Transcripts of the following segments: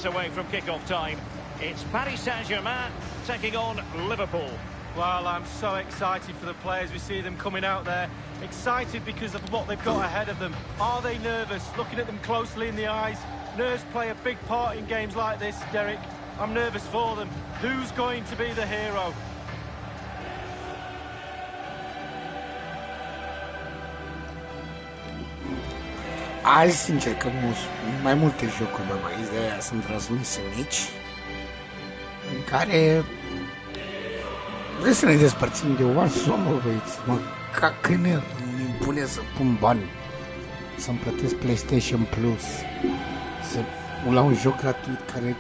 minutes away from kick-off time. It's Paris Saint-Germain taking on Liverpool. Well, I'm so excited for the players. We see them coming out there. Excited because of what they've got ahead of them. Are they nervous? Looking at them closely in the eyes. Nerves play a big part in games like this, Derek. I'm nervous for them. Who's going to be the hero? Azi, sincer, că mai multe jocuri, bă, băieți, de-aia sunt răzunise mici, în care vreți să ne despărțim de Warzone, bă, băieți, mă, ca câine îmi impune să pun bani, să-mi plătesc PlayStation Plus, la un joc gratuit care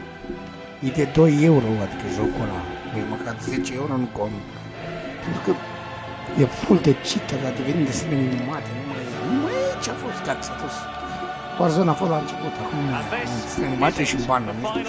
e de 2 euro, adică jocul ăla, băi, măcar 10 euro nu cont, pentru că e full de cheater, dar deveni desene minimate, nu mai e ce a fost, gata, s-a dus. Warzone a fost la început, acum desene minimate și bani, nu știu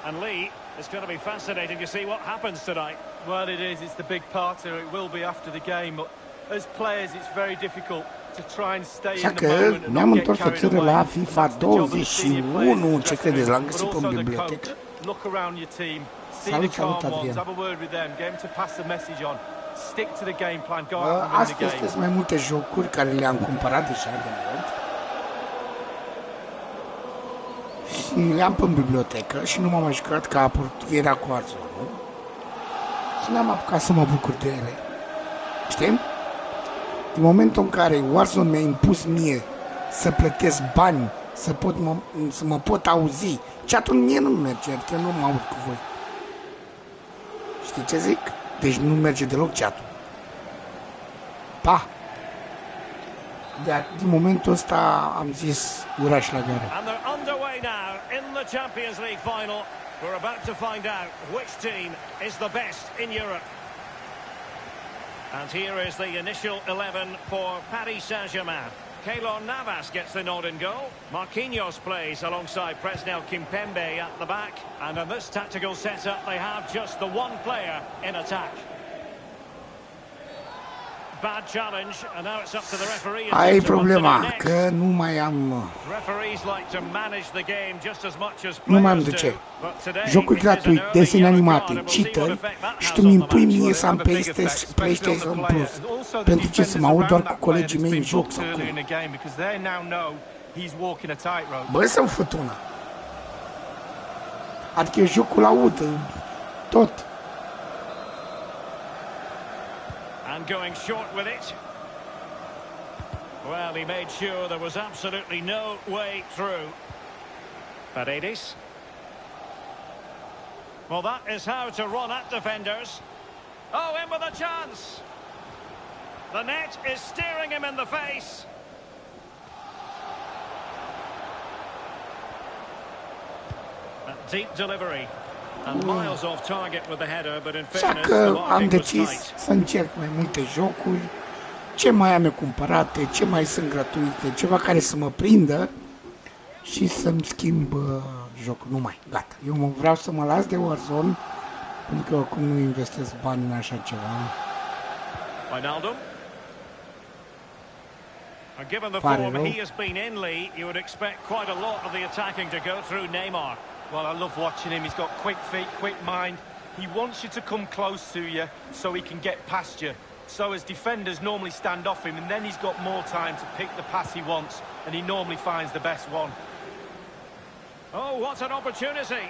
And Lee, it's going to be fascinating to see what happens tonight. Well, it is. It's the big part here. It will be after the game, but as players, it's very difficult to try and stay in the moment and not get carried away. La FIFA 21, ce credeți? L-am găsit pe bibliotecă. Look around your team, see the calm ones, have a word with them, get them to pass the message on. Stick to the game plan, go out and win the game. Astăzi sunt mai multe jocuri care le-am cumpărat deja de mult. Și le-am pe bibliotecă și nu m-am mai jucat că a apărut era cu Warzone. Și n-am apucat să mă bucur de ele. Știi? Din momentul în care Warzone mi-a impus mie să plătesc bani, să mă pot auzi, chat-ul mie nu merge, adică nu mă aud cu voi. Știi ce zic? Deci nu merge deloc chat-ul. Pa! Dar din momentul ăsta am zis uraș la gara. And they're underway now in the Champions League final. We're about to find out which team is the best in Europe. And here is the initial 11 for Paris Saint-Germain. Keylor Navas gets the nod in goal. Marquinhos plays alongside Presnel Kimpembe at the back. And in this tactical setup, they have just the one player in attack. Bad challenge, and now it's up to the referee. Ai problema, că nu mai am... Referees like to manage the game just as much as nu mai am de ce. Jocuri gratuit, desene animate, cheater, și tu mi impui mie să am PlayStation Plus. Pentru ce să mă aud doar cu colegii mei în joc sau cum? Bă, să-mi făt una. Adică eu jocul aud, tot. And going short with it. Well, he made sure there was absolutely no way through. Paredes. Well, that is how to run at defenders. Oh, in with a chance. The net is staring him in the face. A deep delivery. And miles off target with the header, but in fairness, the marking was tight. Să încerc mai multe jocuri, ce mai am eu cumpărate, ce mai sunt gratuite, ceva care să mă prindă și să-mi schimb jocul. Nu mai, gata. Eu vreau să mă las de Warzone, pentru că acum nu investesc bani în așa ceva. Wijnaldum. And given the form he has been in, Lee, you would expect quite a lot of the attacking to go through Neymar. Well, I love watching him. He's got quick feet, quick mind. He wants you to come close to you so he can get past you. So as defenders normally stand off him, and then he's got more time to pick the pass he wants, and he normally finds the best one. Oh, what an opportunity!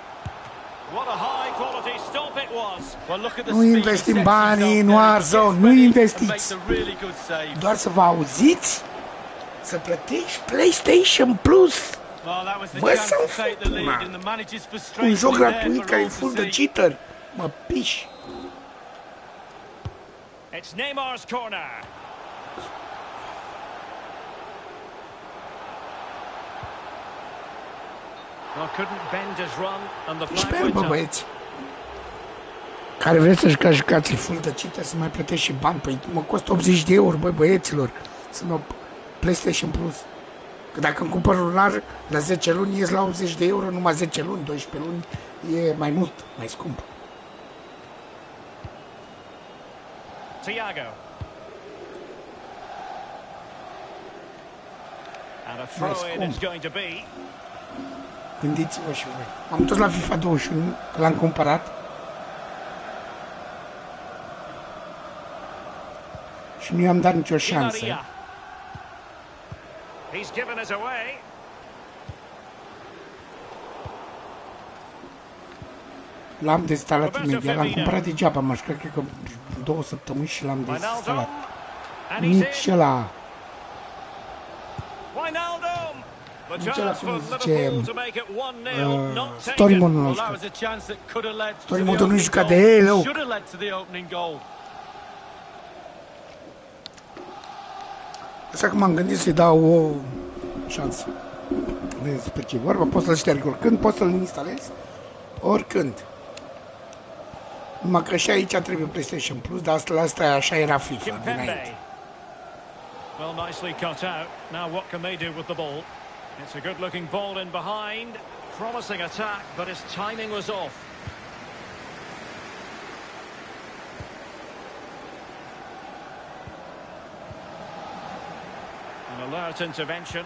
What a high-quality stop it was. Well, look at the nu investim banii în Warzone, nu investiți. Doar să vă auziți, să plătești PlayStation Plus. Bă, să-mi fut una. Un joc gratuit care e full de cheater. Mă piși. It's Neymar's corner. Well, couldn't bend his run and the flag went up. Băieți, care vreți să jucați full de cheater, să mai plătești și bani. Păi mă costă 80 de euro, băi, băieților, să mă PlayStation Plus. Că dacă îmi cumpăr lunar la 10 luni, ies la 80 de euro, numai 10 luni, 12 luni, e mai mult, mai scump. Thiago. And a throw-in it's going to be. Gândiți-vă și voi. Am dus la FIFA 21, că l-am cumpărat. Și nu i-am dat nicio șansă. He's given us away. L-am dezinstalat imediat, l-am cumpărat degeaba, mă, cred că 2 săptămâni și l-am dezinstalat. Nici ăla. Nici ăla, cum zice, story mode-ul nu știu. Story mode-ul nu jucat de el, Așa că m-am gândit să-i dau o șansă. Despre ce vorba, pot să-l șterg oricând, pot să-l instalez oricând. Numai că și aici trebuie PlayStation Plus, dar asta așa era FIFA dinainte. Well, nicely cut out. Now what can they do with the ball? It's a good-looking ball in behind. Promising attack, but his timing was off. An alert intervention.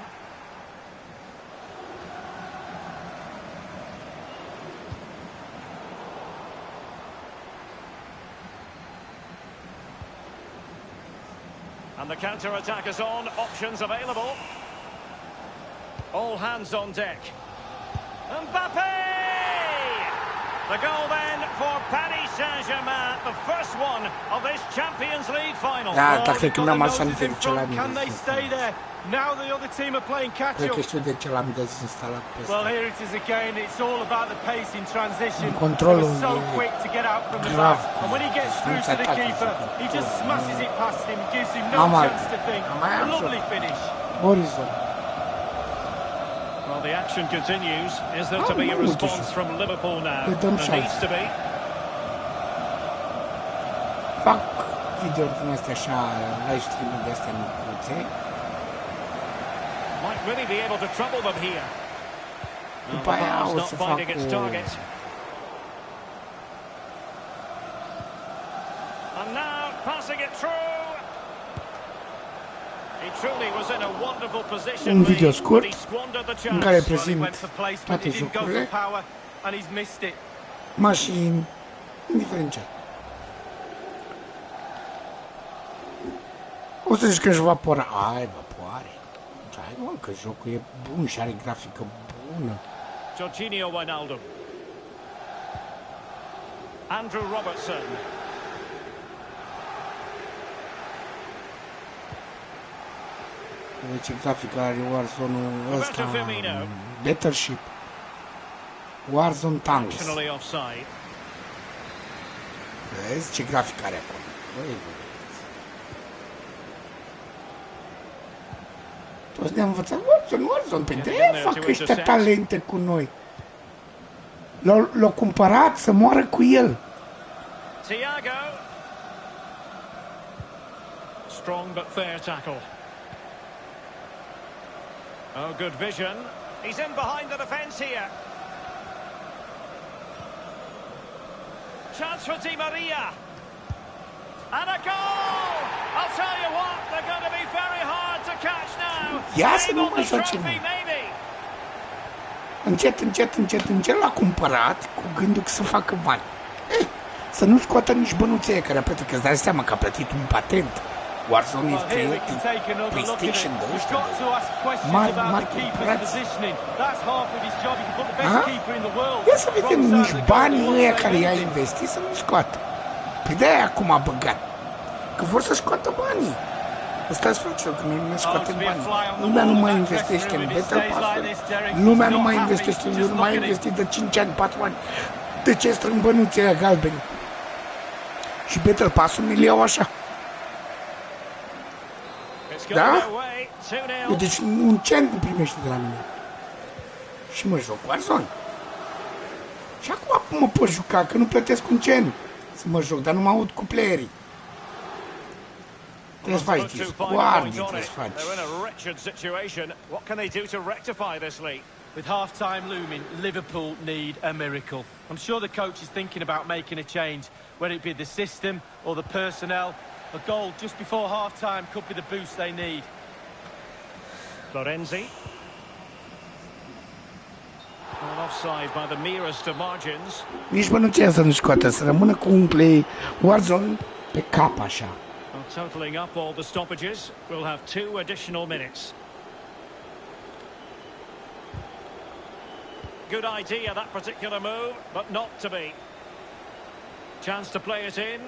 And the counter-attack is on. Options available. All hands on deck. Mbappe! The goal then for Paris Saint-Germain, the first one of this Champions League final. Da, dar cred că mi-am asanit de ce l-am Now the other team are playing catch up. Cred că știu de ce l-am dezinstalat pe ăsta. Well, here it is again. It's all about the pace in transition. Controlul so quick to get out from the back. And when he gets through to the keeper, he just smashes it past him, gives him no chance to think. A lovely finish. Horizon. Well, the action continues. Is there to be a response from Liverpool now? There needs to be. Fac video-uri din astea așa, live stream-uri de astea micuțe. Might really be able to trouble them here. După aia o să fac And now passing it through. He truly was in a wonderful position. Un video scurt în care prezint toate jocurile, mașini, indiferent ce. O să zici că își vapora. Ai, vapoare. Hai, mă, că jocul e bun și are grafică bună. Jorginho Wijnaldum. Andrew Robertson. Ce grafică are Warzone-ul ăsta, Battleship, Warzone Tanks. Vezi ce grafică are acolo. Toți ne-am învățat Warzone, pe de-aia fac ăștia talente cu noi. L-au cumpărat să moară cu el. Strong but fair tackle. Oh, good vision. He's in behind the defence here. Chance for Di Maria. And a goal! I'll tell you what, they're going to be very hard to catch now. Ia să nu mai face. Încet l-a cumpărat cu gândul că să facă bani. Să nu scoată nici bănuțe care a plătit, că îți dai seama că a plătit un patent. Warzone este PlayStation 2 ăștia mari corporații. Ia să vedem nici banii ăia care i-a investit să nu scoată. Păi de-aia acum a băgat. Că vor să scoată banii. Ăsta-ți frăților, că nu scoate banii. Lumea nu mai investește în Battle Pass-uri. Lumea nu mai investește, eu nu mai investit de 5 ani, 4 ani. De ce strâng bănuții ăia galbeni? Și Battle Pass-ul mi-l iau așa. Da? Eu deci un cent nu primește de la mine. Și mă joc Warzone. Și acum mă pot juca, că nu plătesc un cent să mă joc, dar nu mă aud cu playerii. Trebuie să faci discoardii, trebuie să faci. With half-time looming, Liverpool need a miracle. I'm sure the coach is thinking about making a change, whether it be the system or the personnel. A goal just before half-time could be the boost they need. Florenzi. Well, offside by the merest of margins. Nici mă nu ține să nu scoată, să rămână cu un play Warzone pe cap așa. Well, totaling up all the stoppages, we'll have 2 additional minutes. Good idea, that particular move, but not to be. Chance to play it in.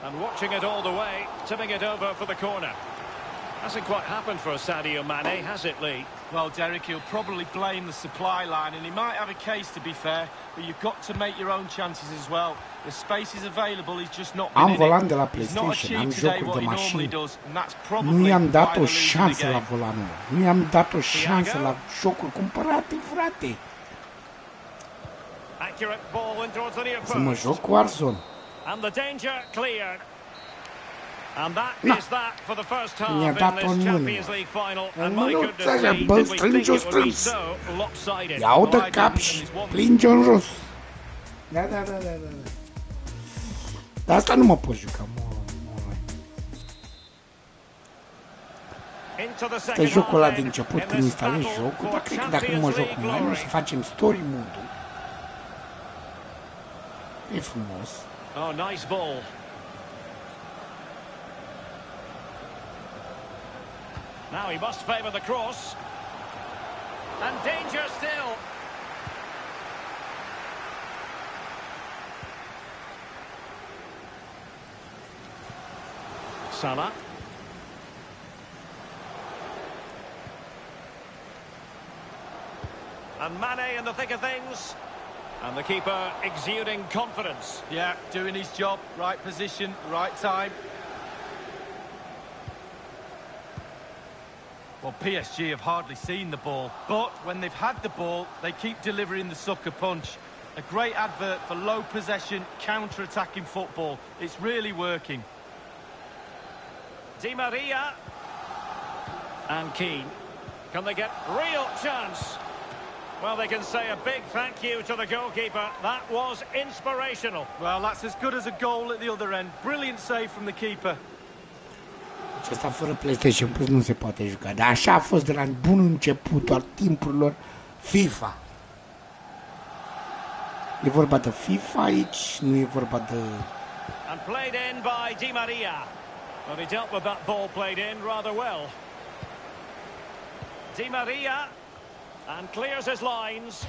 And watching it all the way, tipping it over for the corner. Hasn't quite happened for Sadio Mane, has it, Lee? Well, Derek, he'll probably blame the supply line, and he might have a case, to be fair, but you've got to make your own chances as well. The space is available, he's just not been Am in volan it. de la He's not PlayStation, am achieved today jocuri what de he normally mașini. does, and that's Nu probably i-am dat why o they're losing șansă the la game. volanul. Nu i-am dat o șansă la jocuri cumpărate, frate. Accurate ball in towards the near Să mă post. joc cu Warzone. And the danger cleared. And that Na. is that for the first half Mi-a in dat-o în this mână. Champions League final. And Mă my nu goodness ți-așa, me, bă, did we think strângi-o it would be strâns. so lopsided? Ia-o de cap și plinge-o în jos. Da. Dar asta nu mă pot juca, mă. Into the Asta e second jocul ăla half de then, început in când this instalezi battle jocul, for dar cred că dacă nu mă Champions joc League cu noi, o glory. să facem story mode-ul. E frumos. Oh, nice ball. Now he must favour the cross. And danger still. Salah. And Mane in the thick of things. And the keeper exuding confidence. Yeah, doing his job, right position, right time. Well, PSG have hardly seen the ball, but when they've had the ball, they keep delivering the sucker punch. A great advert for low possession, counter-attacking football. It's really working. Di Maria. And Keane. Can they get real chance? Well, they can say a big thank you to the goalkeeper. That was inspirational. Well, that's as good as a goal at the other end. Brilliant save from the keeper. Acesta fără PlayStation Plus nu se poate juca. Dar așa a fost de la bun început al timpurilor FIFA. E vorba de FIFA aici, nu e vorba de... And played in by Di Maria. Well, he dealt with that ball played in rather well. Di Maria. And clears his lines.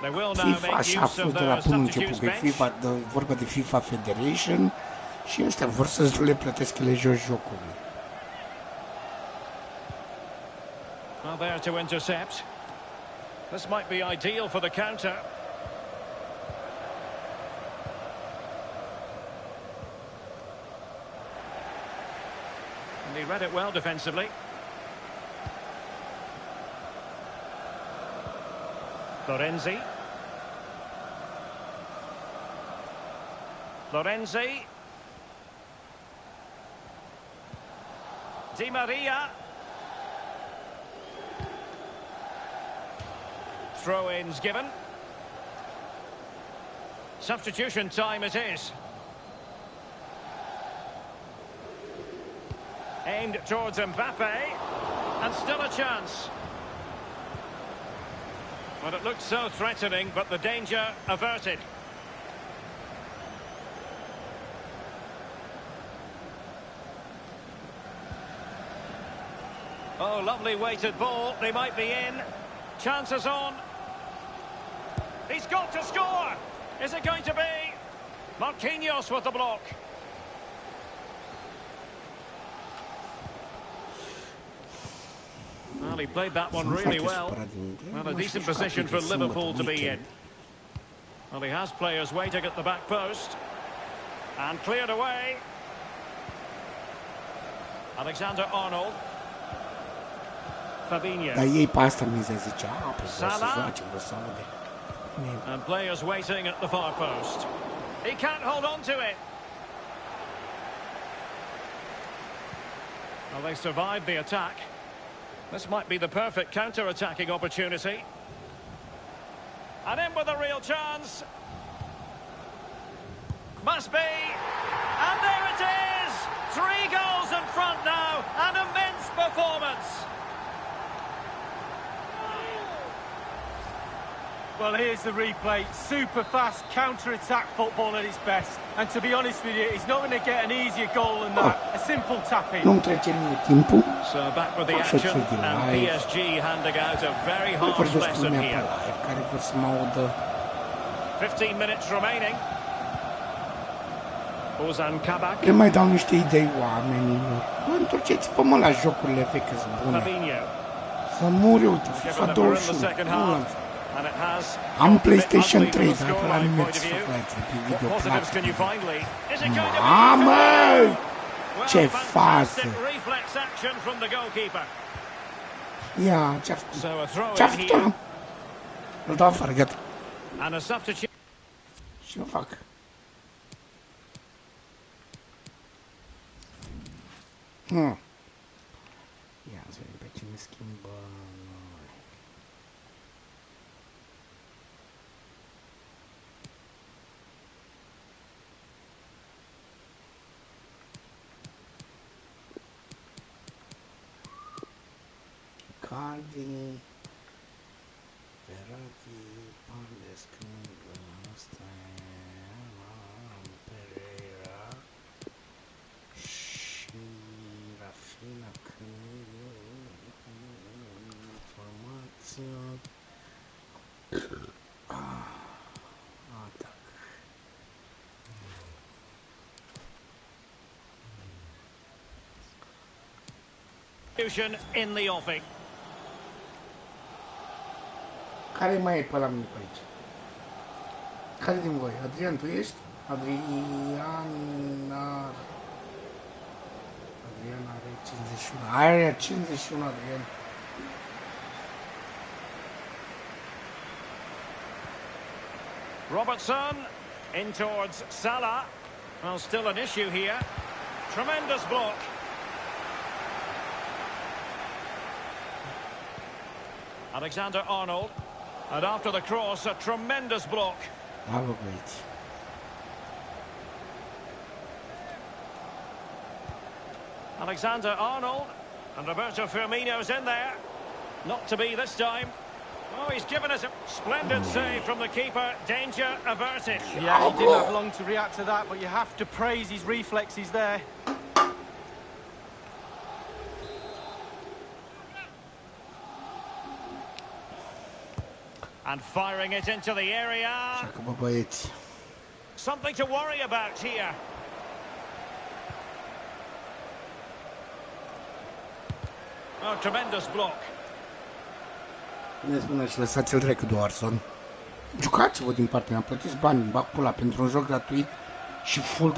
They will now FIFA make așa a use of fost de la the bun substitutes început, că bench. FIFA, vorba de FIFA Federation și ăstea vor să le plătesc ele jos jocurile. Well, there to intercept. This might be ideal for the counter. And he read it well defensively. Florenzi. Di Maria. Throw-ins given. Substitution time it is. Aimed towards Mbappe. And still a chance. Well, it looked so threatening, but the danger averted. Oh, lovely weighted ball. They might be in. Chances on. He's got to score. Is it going to be? Marquinhos with the block. Well, he played that one really well. Well, a decent position for Liverpool to be in. Well, he has players waiting at the back post. And cleared away. Alexander-Arnold. Fabinho. Dar ei pe asta mi se zicea, pe vreau să Salah. joace, vreau să aude. And players waiting at the far post. He can't hold on to it. Well, they survived the attack. This might be the perfect counter-attacking opportunity. And in with a real chance. Must be. And there it is! 3 goals in front. Well, here's the replay. Super fast counter-attack football at its best. And to be honest with you, he's not going to get an easier goal than that. A simple tap-in. Nu-mi trece mie timpul. So back with the action, and PSG handing out a very harsh lesson here. Care vor să mă audă. 15 minutes remaining. Ozan Kabak. Le mai dau niște idei oamenilor. Bă, întorceți-vă mă la jocurile vechi, sunt bune. Să mur eu, uite, FIFA 21. Nu l-am făcut. Am PlayStation 3, dar pe la nimeni să fac la pe video plată. Mamă! Ce fază! Ia, ce-a făcut? Ce-a făcut ăla? Îl dau afară, gata. Și nu fac. Ia, să vedem pe cine schimbă. Cardi, Verratti, Pandescu, Pereira și Rafina informația. Atac. In the offing. Care mai e pe la mine pe aici? Care din voi? Adrian, tu ești? Adrian are 51. Are 51, Adrian. Robertson in towards Salah. Well, still an issue here. Tremendous block. Alexander-Arnold. And after the cross, a tremendous block. Bravo, great. Alexander-Arnold. And Roberto Firmino's in there. Not to be this time. Oh, he's given us a splendid save from the keeper. Danger averted. Yeah, he didn't have long to react to that, but you have to praise his reflexes there. And firing it into the area. Something to worry about here. Oh, tremendous block. Ne spune și lăsați-l trecă Doarson. Jucați-vă din partea mea, plătiți bani, bag pula pentru un joc gratuit și full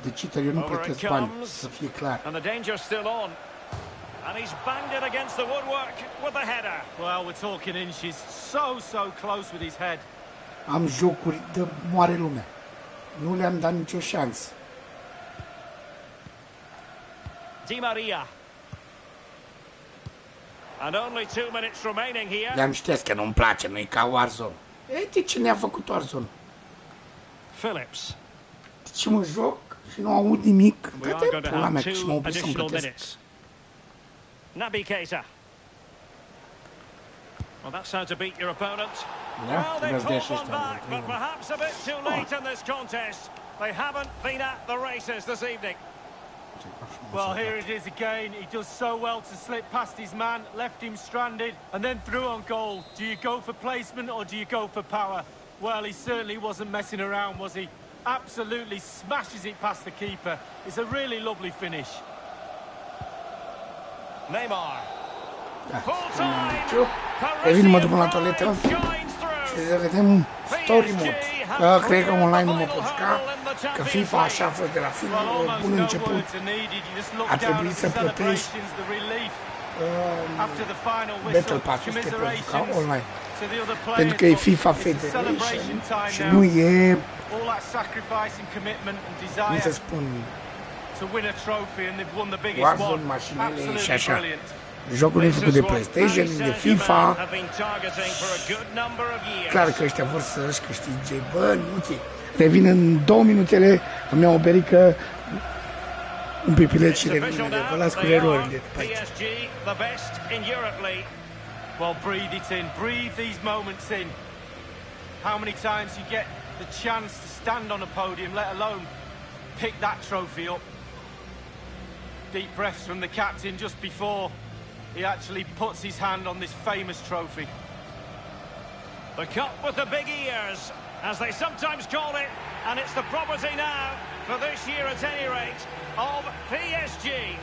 de cheater, eu nu plătesc bani, să fie clar. And the danger still on. And he's banged it against the woodwork with the header. Well, we're talking inches. So close with his head. Am jocuri de moare lumea. Nu le-am dat nicio șansă. Di Maria. And only 2 minutes remaining here. Le-am știut că nu-mi place, nu-i ca Warzone. Uite ce ne-a făcut Warzone. Phillips. Deci mă joc și nu aud nimic. Dă-te pula mea și mă oblig să-mi plătesc. Naby Keita. Well, that's how to beat your opponent. Yeah, well, they pulled one back, but perhaps a bit too late in this contest. They haven't been at the races this evening. Well, here it is again. He does so well to slip past his man, left him stranded, and then through on goal. Do you go for placement or do you go for power? Well, he certainly wasn't messing around, was he? Absolutely smashes it past the keeper. It's a really lovely finish. Neymar. Revin-mă după la toaletă și să vedem story mode. Cred că online nu mă pot juca, că FIFA așa a fost de la bun început. A trebuit să plătești Battle Pass-ul să te poți juca online. Pentru că e FIFA Federation și nu e, cum să spun, Warzone, mașinile și așa. Jocul e făcut de PlayStation, de FIFA. Clar că ăștia vor să-și câștige bani. Revin în 2 minutele, îmi iau o berică, un pipilet și revin. Vă las cu erorile după aici. Well, breathe it in. Breathe these moments in. How many times you get the chance to stand on a podium, let alone pick that trophy up? Deep breaths from the captain just before he actually puts his hand on this famous trophy. The cup with the big ears, as they sometimes call it, and it's the property now, for this year at any rate, of PSG.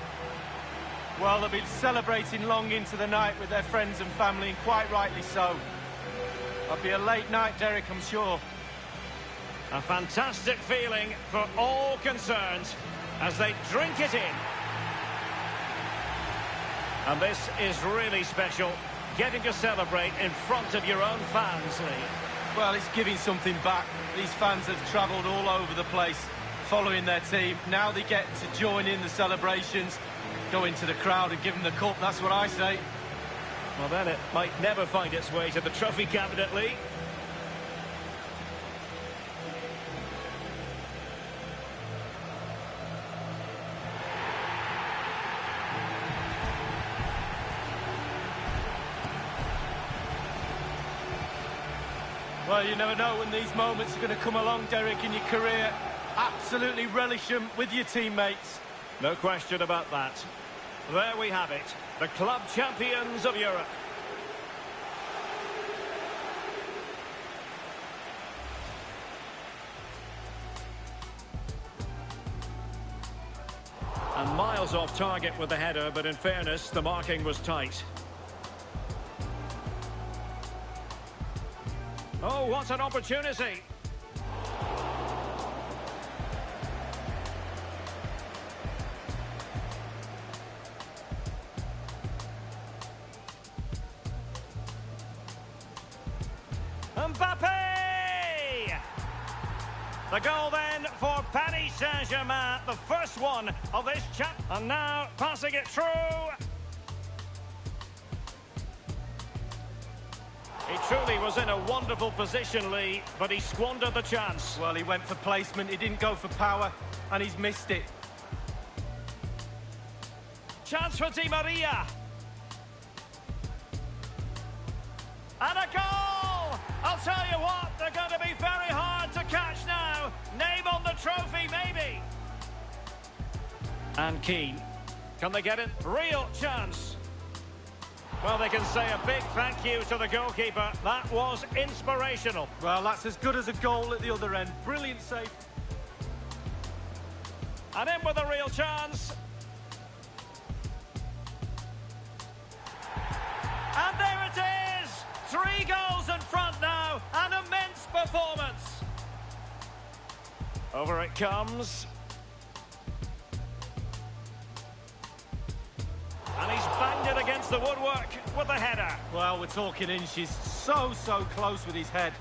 Well, they'll be celebrating long into the night with their friends and family, and quite rightly so. It'll be a late night, Derek, I'm sure. A fantastic feeling for all concerned as they drink it in. And this is really special, getting to celebrate in front of your own fans, Lee. Well, it's giving something back. These fans have travelled all over the place following their team. Now they get to join in the celebrations, go into the crowd and give them the cup, that's what I say. Well, then it might never find its way to the trophy cabinet, Lee. Well, you never know when these moments are going to come along, Derek, in your career. Absolutely relish them with your teammates. No question about that. There we have it, the club champions of Europe. And miles off target with the header, but in fairness, the marking was tight. Oh, what an opportunity! Mbappe! The goal then for Paris Saint-Germain, the first one of this chap. And now passing it through. He truly was in a wonderful position, Lee, but he squandered the chance. Well, he went for placement, he didn't go for power, and he's missed it. Chance for Di Maria. And a goal! I'll tell you what, they're going to be very hard to catch now. Name on the trophy, maybe. And Keane. Can they get it? Real chance. Well, they can say a big thank you to the goalkeeper. That was inspirational. Well, that's as good as a goal at the other end. Brilliant save. And in with a real chance. And there it is! 3 goals in front now. An immense performance. Over it comes. And he's banged it against the woodwork with the header. Well, we're talking inches. So close with his head.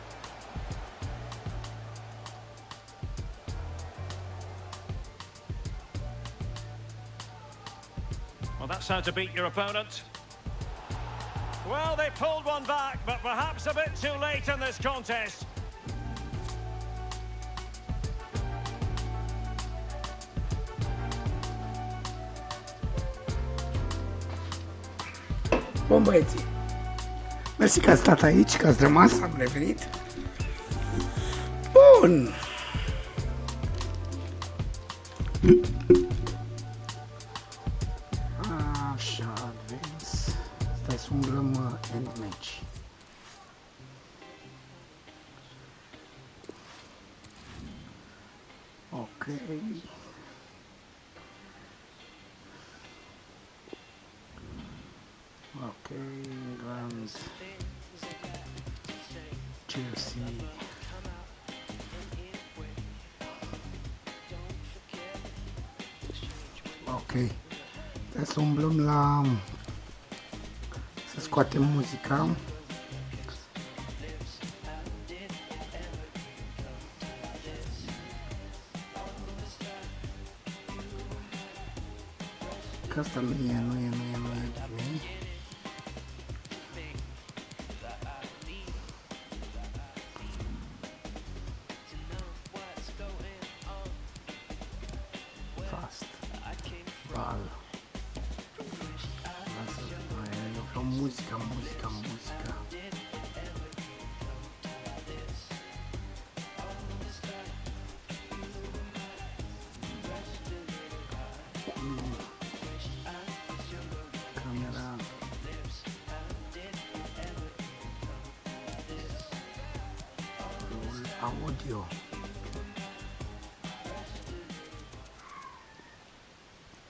Well, that's how to beat your opponent. Well, they pulled one back, but perhaps a bit too late in this contest. Bun, băieții, mersi că ați stat aici, că ați rămas, am revenit. Bun. Așa, avem. Stai să umblăm end match. Ok. Ok, England, Chelsea. Ok, trebuie să umblăm la... să scoatem muzica. Că asta nu e bine. Fast. Bal. Eu vreau muzica. Audio.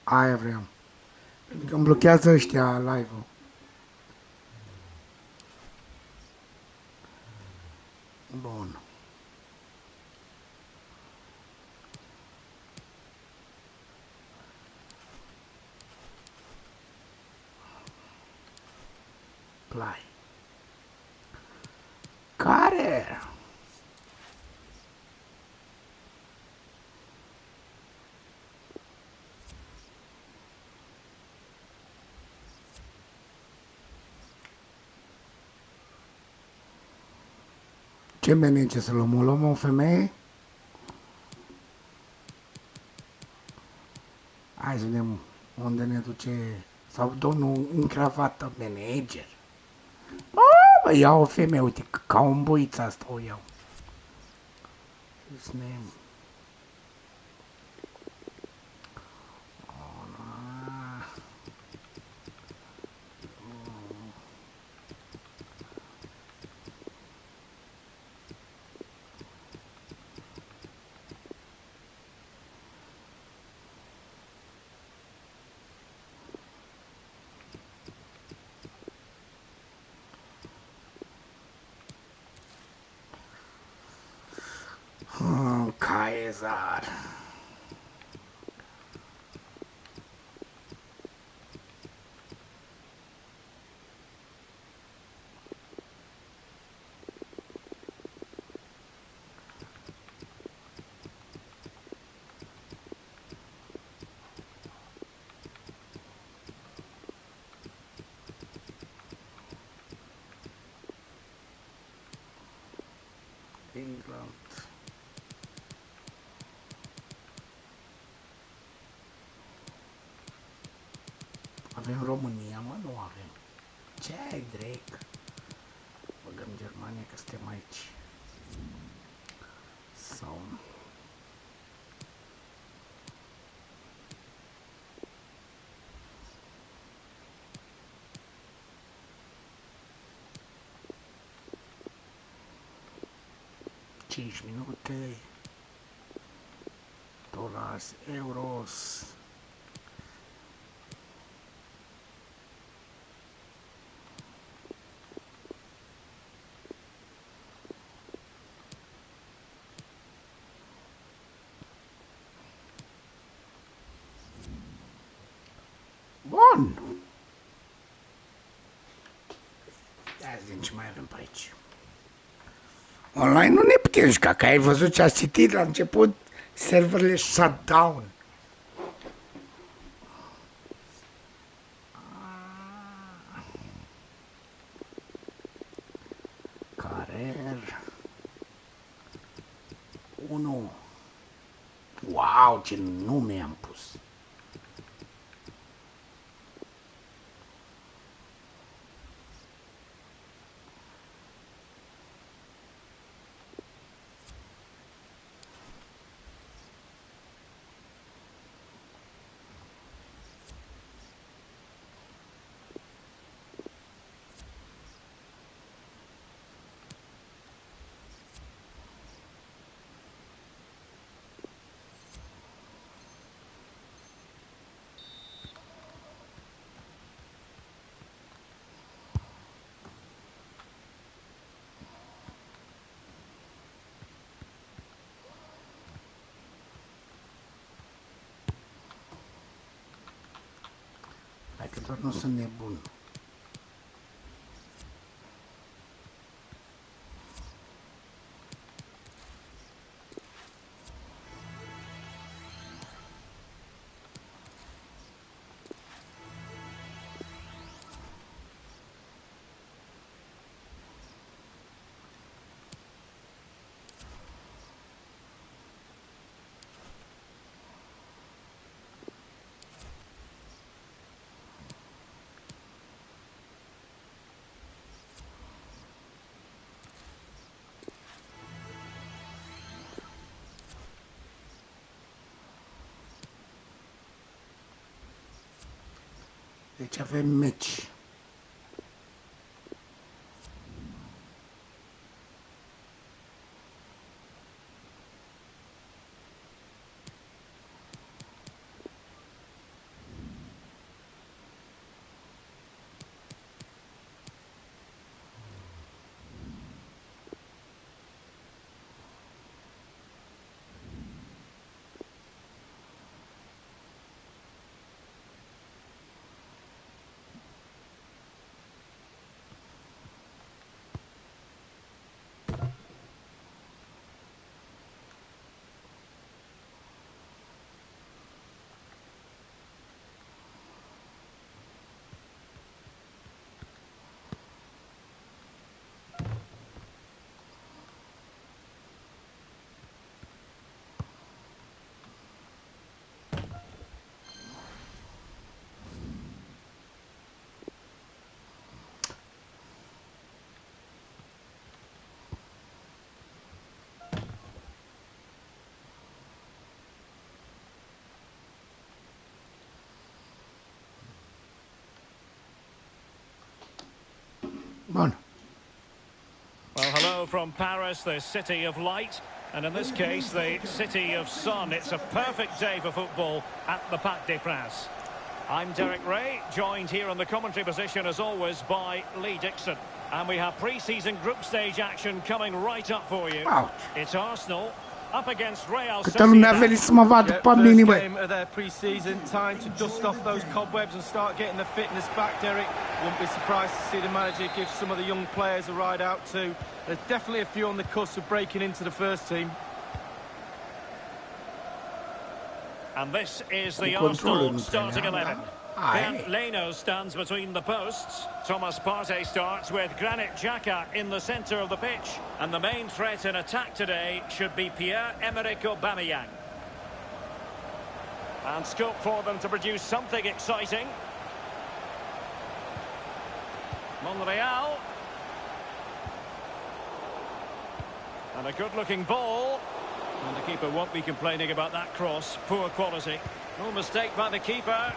Aia vreau. Pentru că îmi blochează ăștia live-ul. Bun. Play. Care? Ce manager să luăm? O luăm o femeie? Hai să vedem unde ne duce. Sau domnul în cravată manager. Bă, iau o femeie, uite, ca o îmboiță asta o iau. His name. Caezar. England. Avem România, mă? Nu avem. Ce ai, Drake? Băgăm Germania că suntem aici. Sau... minute. Dolari, euros. Bun! Ia zi ce mai avem pe aici. Online nu ne putem juca, că ai văzut ce ați citit la început, serverele shutdown. Carer 1. Wow, ce nume am pus. Hai că doar nu sunt nebun. Deci avem meci. Bun. Well, hello from Paris, the city of light. And in this case, the city of sun. It's a perfect day for football at the Parc des Princes. I'm Derek Ray, joined here in the commentary position, as always, by Lee Dixon. And we have pre-season group stage action coming right up for you. Ouch. It's Arsenal up against Real Câtă lumea Sociedad. veni să mă vadă pe mine, First băi. game of their pre-season, time to dust off those cobwebs and start getting the fitness back, Derek. Wouldn't be surprised to see the manager give some of the young players a ride out too. There's definitely a few on the cusp of breaking into the first team. And this is the Control Arsenal starting 11. Aye. Bernd Leno stands between the posts. Thomas Partey starts with Granit Xhaka in the centre of the pitch. And the main threat in attack today should be Pierre-Emerick Aubameyang. And scope for them to produce something exciting. Monreal. And a good-looking ball. And the keeper won't be complaining about that cross. Poor quality. No mistake by the keeper.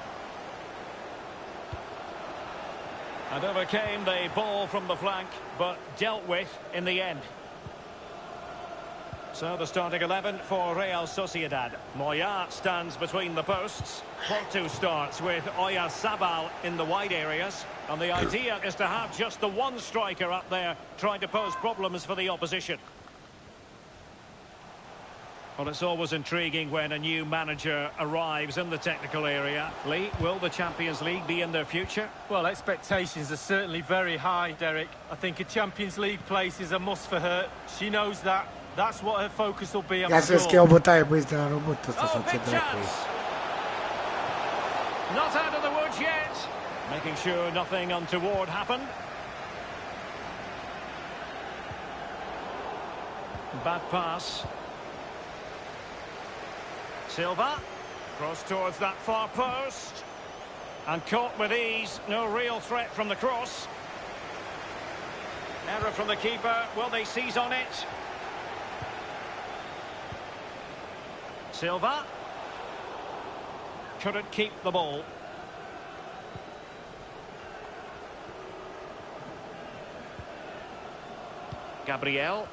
And overcame the ball from the flank, but dealt with in the end. So the starting 11 for Real Sociedad. Moya stands between the posts. Porto starts with Oyarzabal in the wide areas. And the idea is to have just the one striker up there trying to pose problems for the opposition. Well, it's always intriguing when a new manager arrives in the technical area. Lee, will the Champions League be in their future? Well, expectations are certainly very high, Derek. I think a Champions League place is a must for her. She knows that. That's what her focus will be, I'm Ia să vezi că e sure. o bătaie, băi, de la robot ăsta sau Oh, ce big dracu e. chance! Not out of the woods yet. Making sure nothing untoward happened. Bad pass. Silva, cross towards that far post. And caught with ease, no real threat from the cross. Error from the keeper, will they seize on it? Silva. Couldn't keep the ball. Gabriel.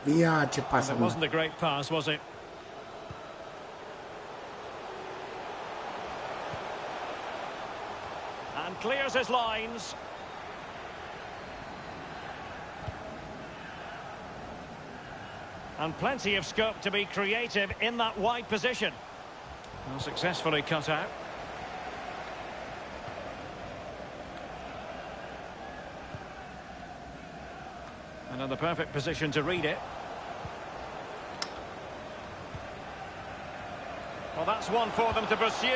Ia, ce pasă, It mă. wasn't a great pass, was it? And clears his lines. And plenty of scope to be creative in that wide position. Well, successfully cut out. And in the perfect position to read it. Well, that's one for them to pursue.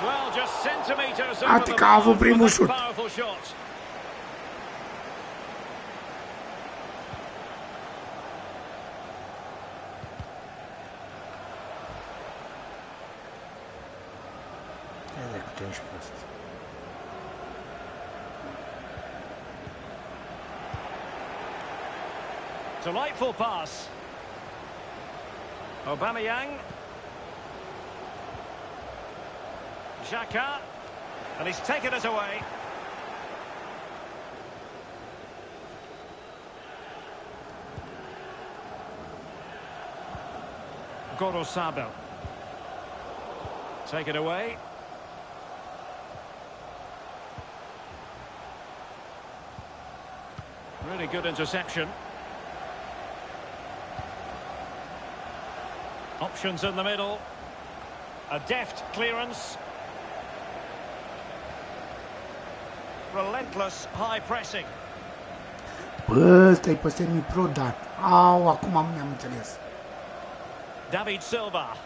Well, just centimetres over the Că a avut mark primul with șut. a powerful shot. Ia de câte un șut. Delightful pass. Aubameyang. Xhaka. And he's taken it away. Gorosabel. Take it away. Really good interception. Options in the middle. A deft clearance. Relentless high pressing. Bă, ăsta-i pe semi-pro, dar... Au, acum mi-am înțeles. David Silva.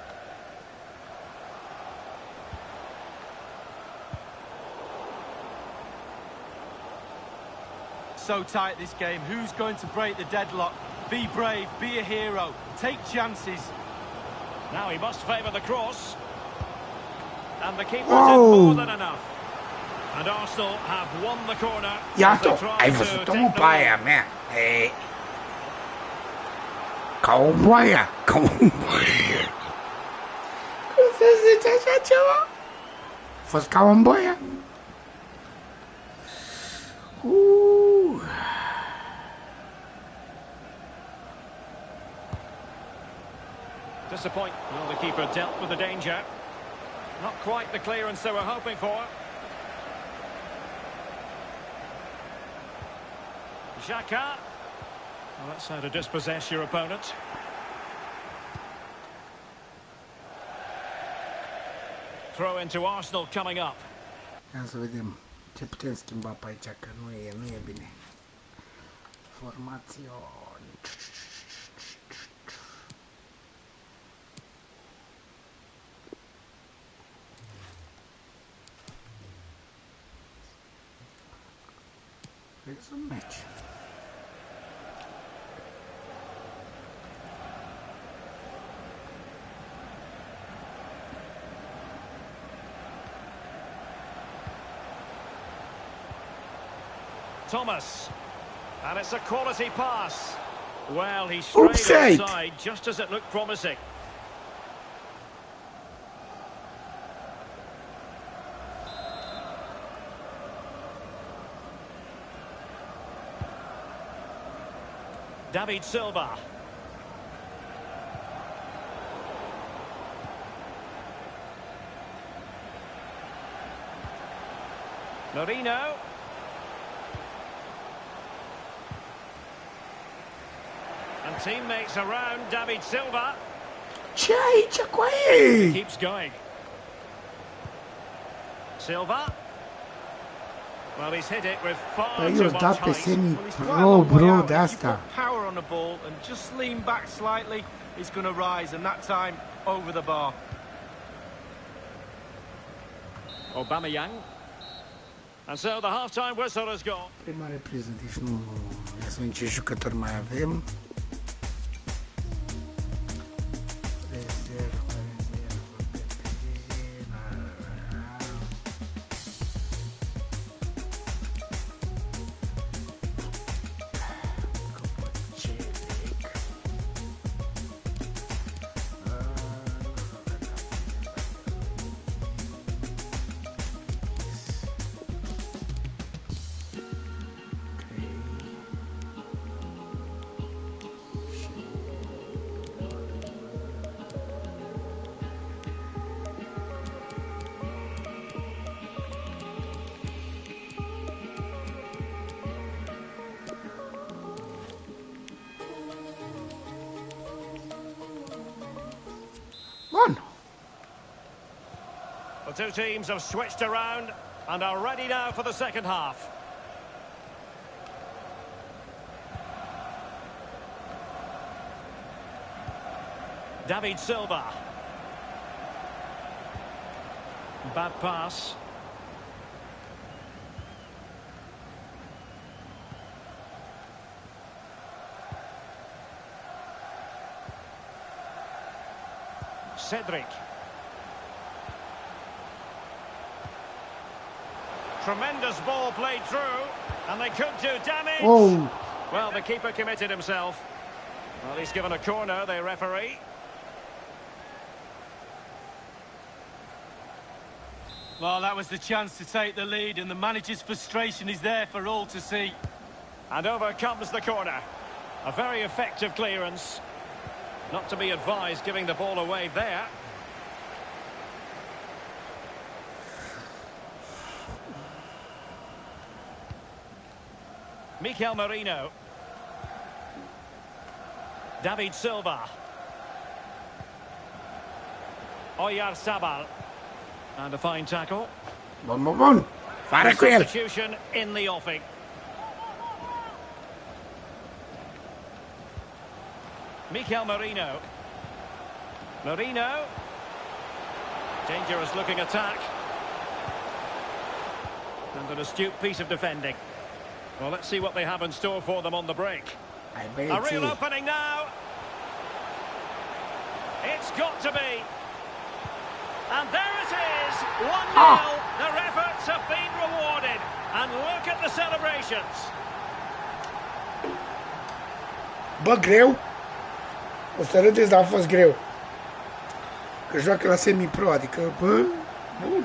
So tight this game. Who's going to break the deadlock? Be brave, be a hero, take chances. Now he must favour the cross. And the keeper Whoa. did more than enough. And Arsenal have won the corner. as they Iată, try ai to văzut-o, take mă, the pe aia lead. mea. E... Ca o boaia, ca o boaia. Cum să zici așa ceva? fost ca un boia. Disappoint. Well, the keeper dealt with the danger. Not quite the clearance they were hoping for. Juca. Well, that's how to dispossess your opponent. Throw into Arsenal coming up. Ia să vedem ce putem schimba pe aici, că nu e bine. Formațiuni. It's a match. Thomas. And it's a quality pass. Well, he strayed offside just as it looked promising. David Silva. Marino. And teammates around David Silva. Ce aici cu ei? Keeps going. Silva. Well, he's hit it with far too much height. Bro, de asta. Power on the ball and just lean back slightly, he's going to rise, and that time over the bar. Aubameyang. And so the half-time whistle has gone. Prima repriză, deci nu sunt ce jucători mai avem. The two teams have switched around and are ready now for the second half. David Silva. Bad pass. Cedric. Tremendous ball played through, and they could do damage. Oh. Well, the keeper committed himself. Well, he's given a corner, the referee. Well, that was the chance to take the lead, and the manager's frustration is there for all to see. And over comes the corner. A very effective clearance. Not to be advised giving the ball away there. Mikel Merino. David Silva. Oyarzabal. And a fine tackle. Bun. Fare cu el. Substitution in the offing. Mikel Merino. Merino. Dangerous looking attack. And an astute piece of defending. Well, let's see what they have in store for them on the break. A real opening now. It's got to be. And there it is, 1-0. Their efforts have been rewarded. And look at the celebrations. Bă, greu. O să râdeți, dar a fost greu. Că joacă la semi-pro, adică, bă, bun.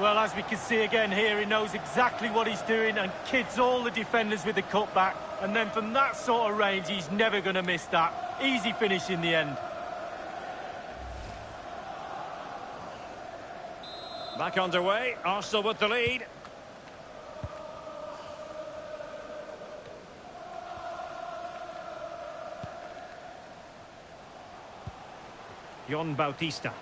Well, as we can see again here, he knows exactly what he's doing and kids all the defenders with the cutback. And then from that sort of range, he's never going to miss that. Easy finish in the end. Back underway, Arsenal with the lead. Jon Bautista.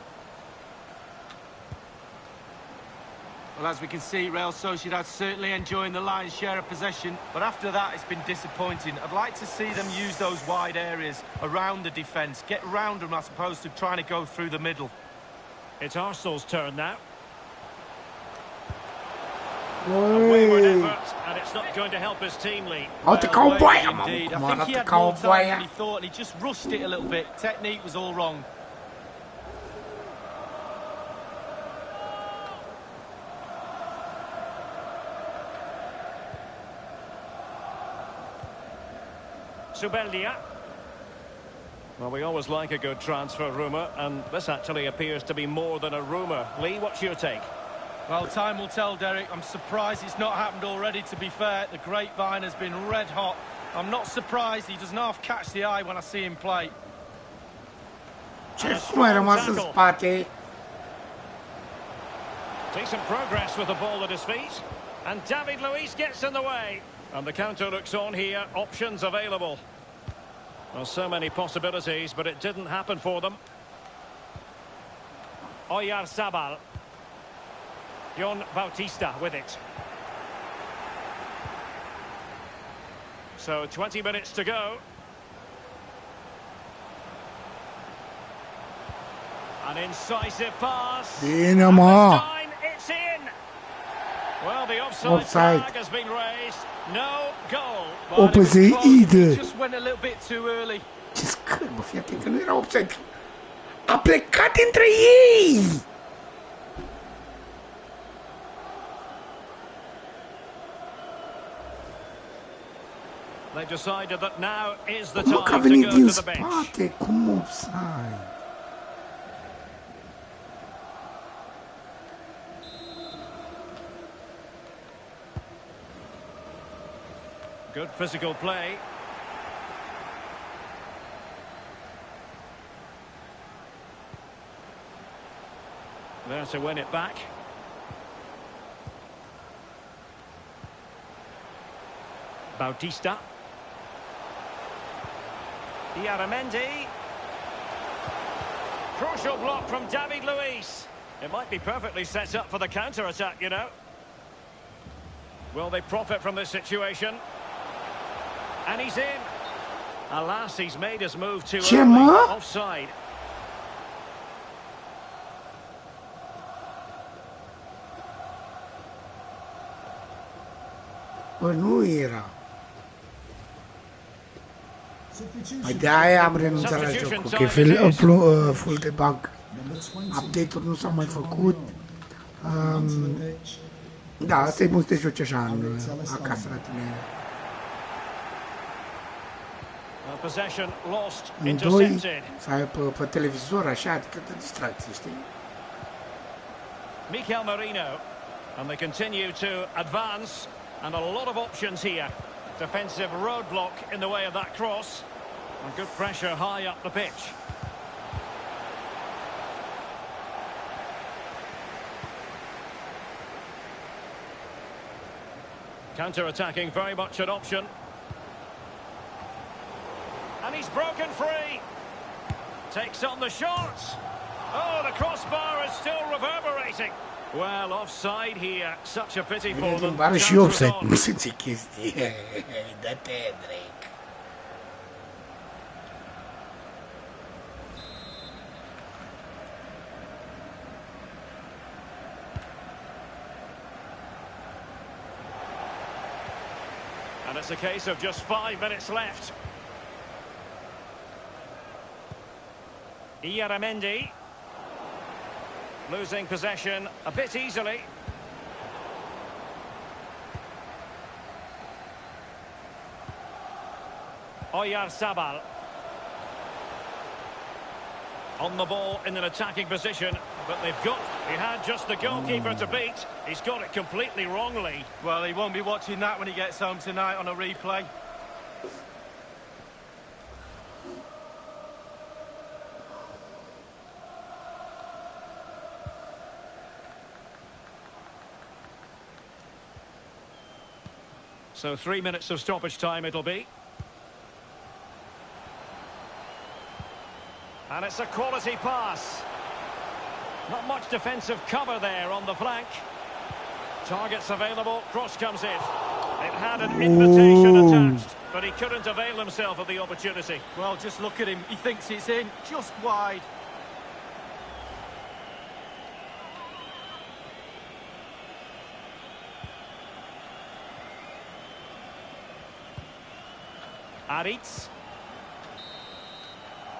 Well, as we can see, Real Sociedad certainly enjoying the lion's share of possession, but after that it's been disappointing. I'd like to see them use those wide areas around the defence, get round them as opposed to trying to go through the middle. It's Arsenal's turn now. A wayward effort, and it's not going to help his team lead. Indeed. I think he had more time than he thought, and he just rushed it a little bit. Technique was all wrong. Subeldia. Well, we always like a good transfer rumour, and this actually appears to be more than a rumour. Lee, what's your take? Well, time will tell, Derek. I'm surprised it's not happened already, to be fair. The grapevine has been red hot. I'm not surprised he doesn't half catch the eye when I see him play. Ce cum ai rămas în spate? Decent progress with the ball at his feet. And David Luiz gets in the way. And the counter looks on here. Options available. Well, so many possibilities, but it didn't happen for them. Oyarzabal. Jon Bautista with it. So 20 minutes to go. An incisive pass. Bine, mă! It's in. Well, the offside flag has been raised. No goal. Opăzăidă! Just went a little bit too early. Ce scârbă, fii atent că nu era offside. A plecat între ei! They decided that now is the Mă, că a time to venit go din to the bench. spate, cum offside? Good physical play. There to win it back. Bautista. Iaramendi. Crucial block from David Luiz. It might be perfectly set up for the counter-attack, you know. Will they profit from this situation? And he's in. Alas, he's made his move too early. Offside. Bă, nu era. Păi de-aia am renunțat la jocul, că e full de bug. Update-uri nu s-au mai făcut. Da, asta e bun să te joci așa acasă la tine. Possession lost, În doi, să ai pe televizor așa, adică de distracție, știi? Mikel Merino, and they continue to advance, and a lot of options here. Defensive roadblock in the way of that cross, and good pressure high up the pitch. Counter-attacking, very much an option. And he's broken free. Takes on the shot. Oh, the crossbar is still reverberating. Well, offside here. Such a pity for them. Pare și offside, nu se ții chestii. Dă-te, Drake. And it's a case of just 5 minutes left. Iaramendi. Losing possession a bit easily. Oyarzabal. On the ball in an attacking position, but he had just the goalkeeper to beat. He's got it completely wrongly. Well, he won't be watching that when he gets home tonight on a replay. So 3 minutes of stoppage time it'll be. And it's a quality pass. Not much defensive cover there on the flank. Targets available, cross comes in. It had an invitation attached, but he couldn't avail himself of the opportunity. Well, just look at him. He thinks it's in, just wide. Aritz.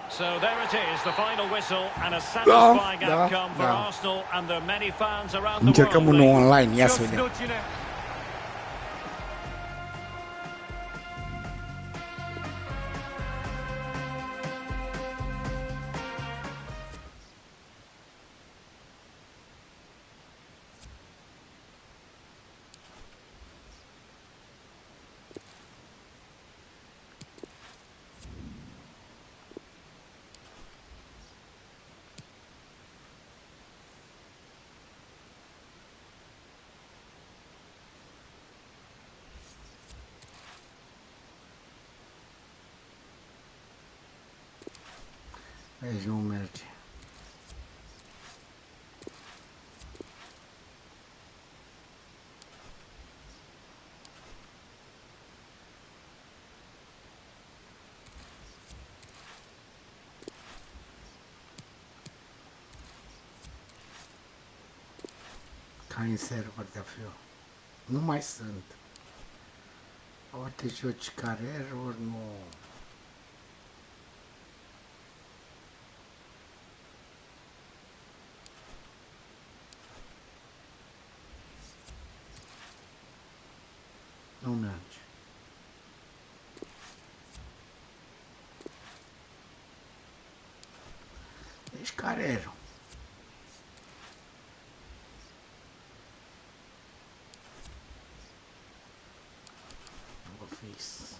So there it is, the final whistle, and a satisfying outcome for Arsenal and their many fans around the Încercăm world. unul online, ia să Just vedem. nudging it. Aici nu merge. Ca în server de fiu. Nu mai sunt. Orice joci care error, nu... Nu merge. Deci care error? Office.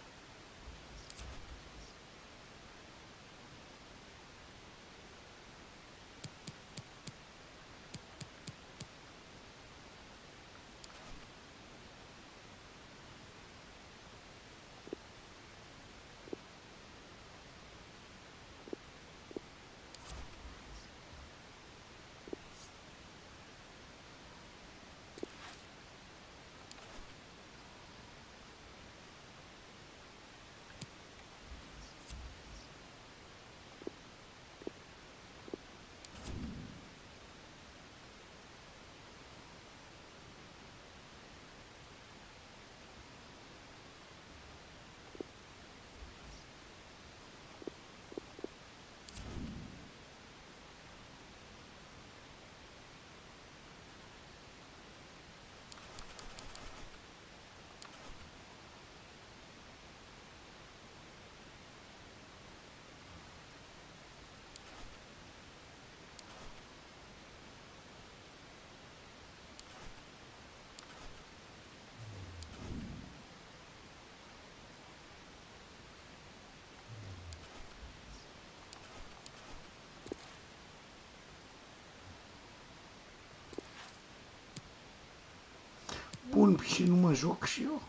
Bun, și nu mă joc și eu?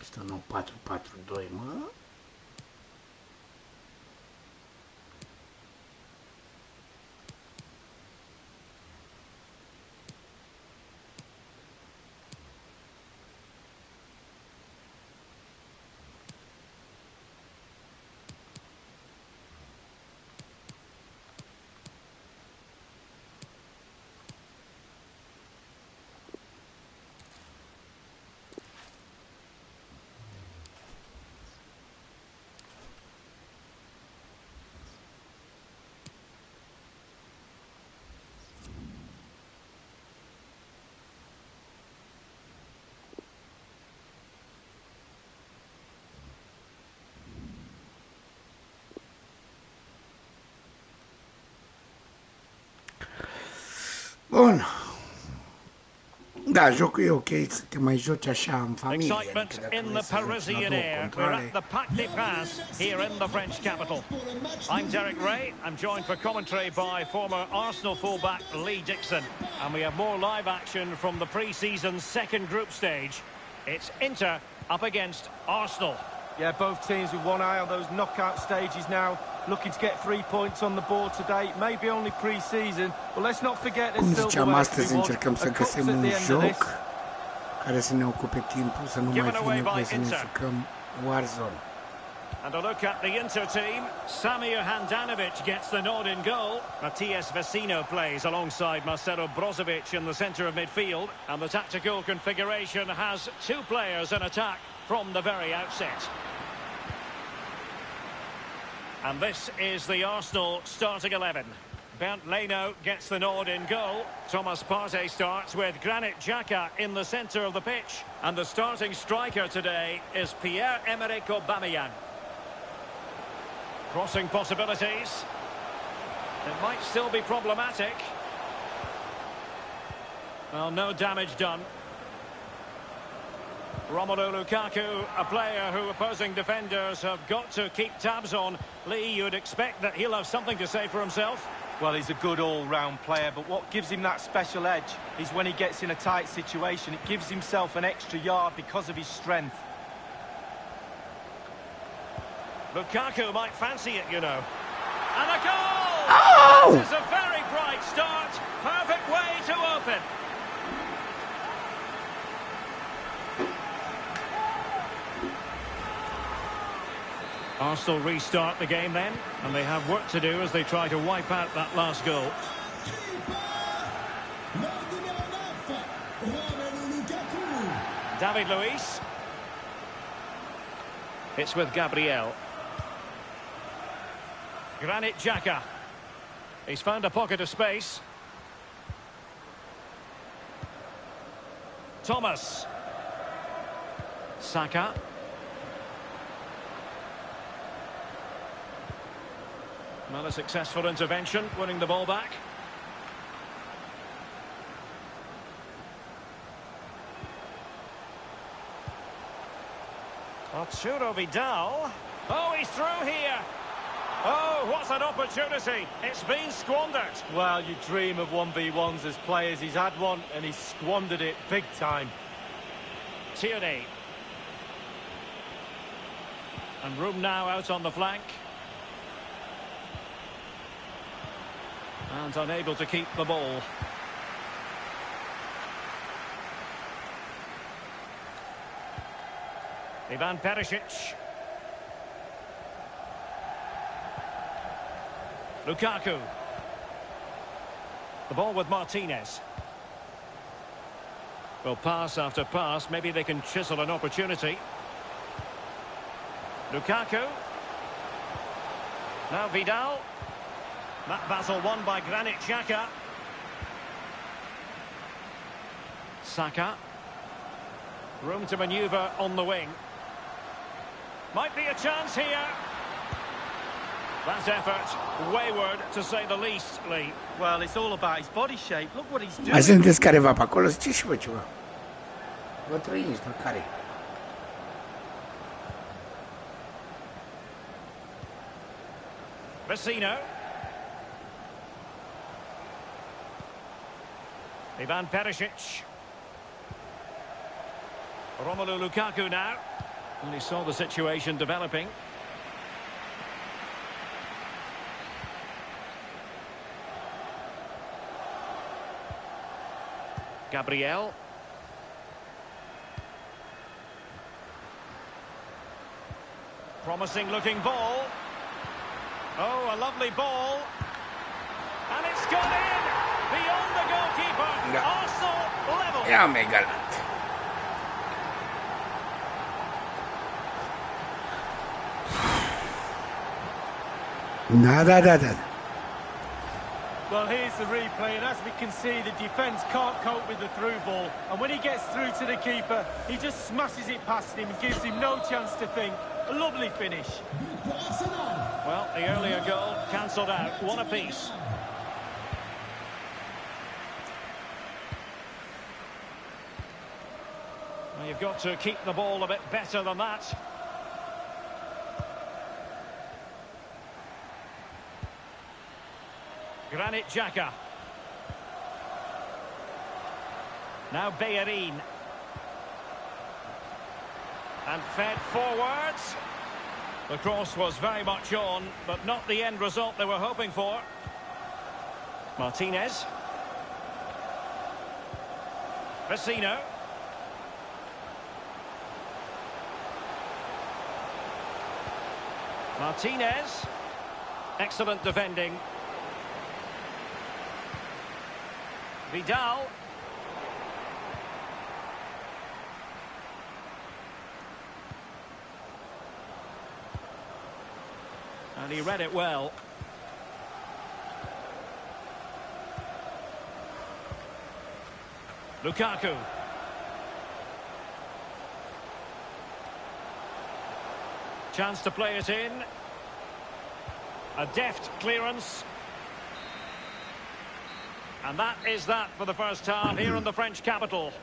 Asta nu 4-4-2, mă? Bun. Da, jocul e ok să te mai joci așa în familie. Excitement in the Parisian air. We're at the Parc des Princes here in the French capital. I'm Derek Ray. I'm joined for commentary by former Arsenal fullback Lee Dixon. And we have more live action from the pre-season second group stage. It's Inter up against Arsenal. Yeah, both teams with one eye on those knockout stages now, looking to get 3 points on the board today. Maybe only pre-season, but let's not forget there's Cum still the ziceam, way astăzi to încercăm să găsim un joc care să ne ocupe timpul, să nu mai fie nevoie să ne jucăm Warzone. And a look at the Inter team. Samir Handanovic gets the nod in goal. Matias Vecino plays alongside Marcelo Brozovic in the centre of midfield. And the tactical configuration has two players in attack from the very outset. And this is the Arsenal starting 11. Bernd Leno gets the nod in goal. Thomas Partey starts with Granit Xhaka in the centre of the pitch. And the starting striker today is Pierre-Emerick Aubameyang. Crossing possibilities. It might still be problematic. Well, no damage done. Romelu Lukaku, a player who opposing defenders have got to keep tabs on. Lee, you'd expect that he'll have something to say for himself. Well, he's a good all-round player, but what gives him that special edge is when he gets in a tight situation, it gives himself an extra yard because of his strength. Lukaku might fancy it, you know. And a goal! Oh! This is a very bright start. Perfect way to open. Arsenal restart the game then, and they have work to do as they try to wipe out that last goal. David Luiz. It's with Gabriel. Granit Xhaka. He's found a pocket of space. Thomas. Saka. Well, a successful intervention, winning the ball back. Arturo Vidal. Oh, he's through here. Oh, what's an opportunity. It's been squandered. Well, you dream of 1v1s as players. He's had one and he's squandered it big time. Tierney. And room now out on the flank. And unable to keep the ball. Ivan Perisic. Lukaku. The ball with Martinez. Well, pass after pass. Maybe they can chisel an opportunity. Lukaku. Now Vidal. That battle won by Granit Xhaka. Saka. Room to manoeuvre on the wing. Might be a chance here. That effort, wayward to say the least, Lee. Well, it's all about his body shape. Look what he's doing. Mai sunteți careva pe acolo? Ziceți și vă ceva. Vă trăiți, măcare. Vecino. Ivan Perisic. Romelu Lukaku now. And he saw the situation developing. Gabriel. Promising looking ball. Oh, a lovely ball. And it's gone in. Beyond the goalkeeper. Yeah. Arsenal level. Ia mi-a egalat. Da. Well, here's the replay, and as we can see, the defence can't cope with the through ball. And when he gets through to the keeper, he just smashes it past him and gives him no chance to think. A lovely finish. Well, the earlier goal cancelled out. One apiece. Well, you've got to keep the ball a bit better than that. Granit Xhaka. Now Bellerin. And fed forwards. The cross was very much on, but not the end result they were hoping for. Martinez. Vecino. Martinez. Excellent defending. Vidal. And he read it well. Lukaku. Chance to play it in. A deft clearance. And that is that for the first half here in the French capital.